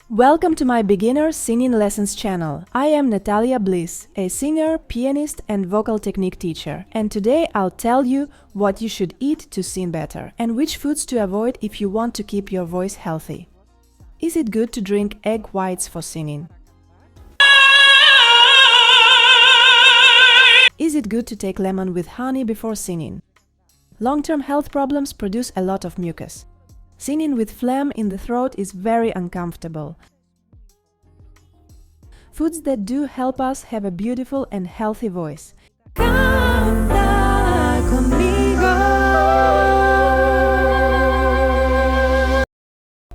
Welcome to my beginner singing lessons channel. I am Natalia Bliss, a singer, pianist and vocal technique teacher. And today I'll tell you what you should eat to sing better and which foods to avoid if you want to keep your voice healthy. Is it good to drink egg whites for singing? Is it good to take lemon with honey before singing? Long-term health problems produce a lot of mucus. Singing with phlegm in the throat is very uncomfortable. Foods that do help us have a beautiful and healthy voice. Canta conmigo.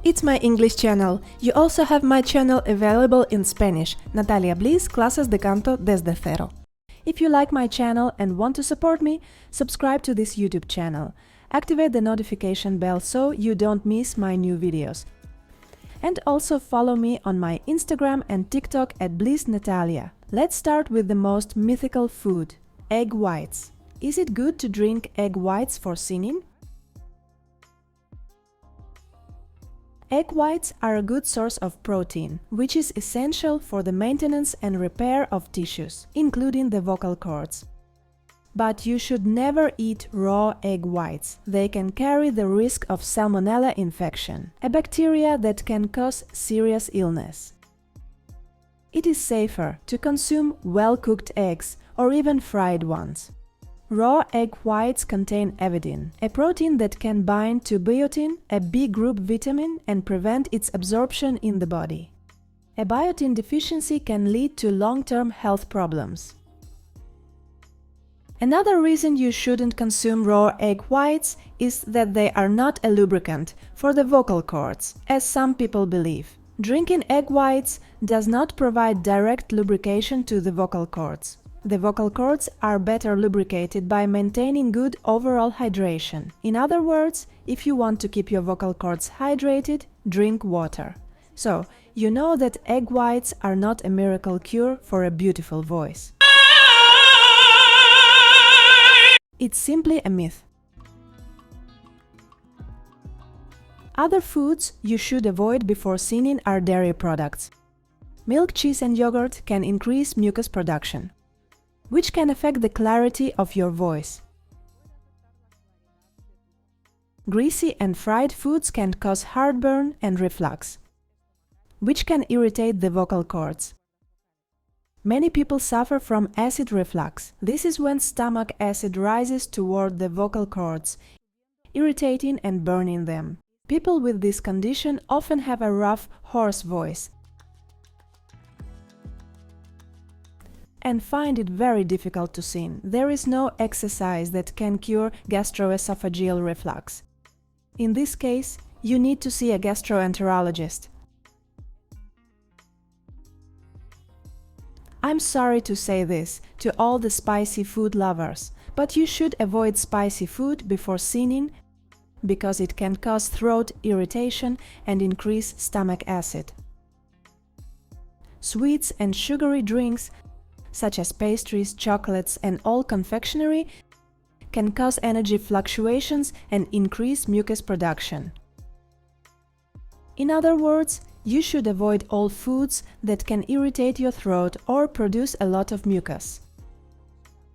It's my English channel. You also have my channel available in Spanish, Natalia Bliss, Clases de Canto desde cero. If you like my channel and want to support me, subscribe to this YouTube channel. Activate the notification bell so you don't miss my new videos. And also follow me on my Instagram and TikTok at Bliss Natalia. Let's start with the most mythical food, egg whites. Is it good to drink egg whites for singing? Egg whites are a good source of protein, which is essential for the maintenance and repair of tissues, including the vocal cords. But you should never eat raw egg whites. They can carry the risk of salmonella infection, a bacteria that can cause serious illness. It is safer to consume well-cooked eggs or even fried ones. Raw egg whites contain avidin, a protein that can bind to biotin, a B-group vitamin, and prevent its absorption in the body. A biotin deficiency can lead to long-term health problems. Another reason you shouldn't consume raw egg whites is that they are not a lubricant for the vocal cords, as some people believe. Drinking egg whites does not provide direct lubrication to the vocal cords. The vocal cords are better lubricated by maintaining good overall hydration. In other words, if you want to keep your vocal cords hydrated, drink water. So, you know that egg whites are not a miracle cure for a beautiful voice. It's simply a myth. Other foods you should avoid before singing are dairy products. Milk, cheese and yogurt can increase mucus production, which can affect the clarity of your voice. Greasy and fried foods can cause heartburn and reflux, which can irritate the vocal cords. Many people suffer from acid reflux. This is when stomach acid rises toward the vocal cords, irritating and burning them. People with this condition often have a rough, hoarse voice and find it very difficult to sing. There is no exercise that can cure gastroesophageal reflux. In this case, you need to see a gastroenterologist. I'm sorry to say this to all the spicy food lovers, but you should avoid spicy food before singing because it can cause throat irritation and increase stomach acid. Sweets and sugary drinks, such as pastries, chocolates and all confectionery, can cause energy fluctuations and increase mucus production. In other words, you should avoid all foods that can irritate your throat or produce a lot of mucus,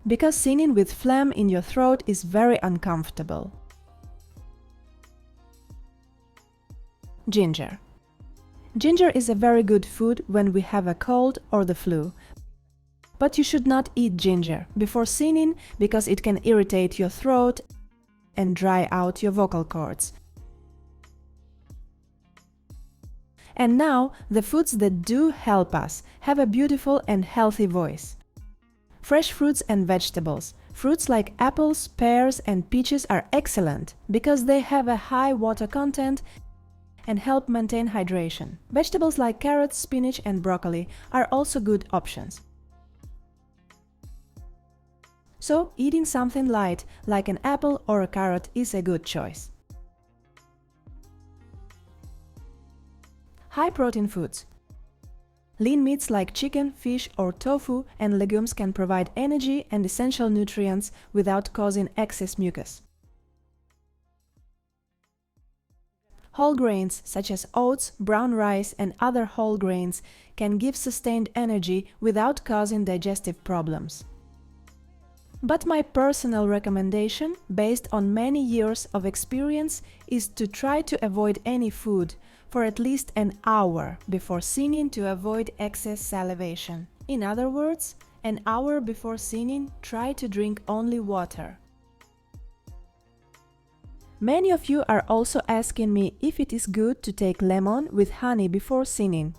because singing with phlegm in your throat is very uncomfortable. Ginger. Ginger is a very good food when we have a cold or the flu, but you should not eat ginger before singing because it can irritate your throat and dry out your vocal cords. And now, the foods that do help us have a beautiful and healthy voice. Fresh fruits and vegetables. Fruits like apples, pears and peaches are excellent because they have a high water content and help maintain hydration. Vegetables like carrots, spinach and broccoli are also good options. So, eating something light like an apple or a carrot is a good choice. High-protein foods. Lean meats like chicken, fish or tofu and legumes can provide energy and essential nutrients without causing excess mucus. Whole grains such as oats, brown rice, and other whole grains can give sustained energy without causing digestive problems. But my personal recommendation, based on many years of experience, is to try to avoid any food for at least an hour before singing to avoid excess salivation. In other words, an hour before singing, try to drink only water. Many of you are also asking me if it is good to take lemon with honey before singing.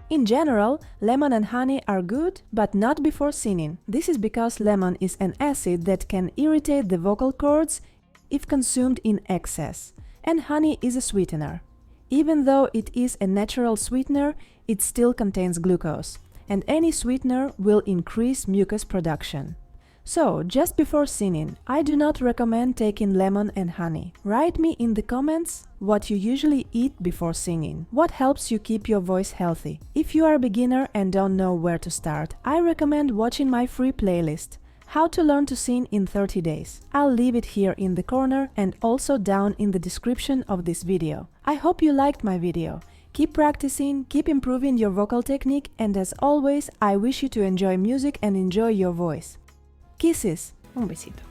In general, lemon and honey are good, but not before singing. This is because lemon is an acid that can irritate the vocal cords if consumed in excess, and honey is a sweetener. Even though it is a natural sweetener, it still contains glucose, and any sweetener will increase mucus production. So, just before singing, I do not recommend taking lemon and honey. Write me in the comments what you usually eat before singing. What helps you keep your voice healthy? If you are a beginner and don't know where to start, I recommend watching my free playlist, How to Learn to Sing in 30 Days. I'll leave it here in the corner and also down in the description of this video. I hope you liked my video. Keep practicing, keep improving your vocal technique, and as always, I wish you to enjoy music and enjoy your voice. Kisses. Un besito.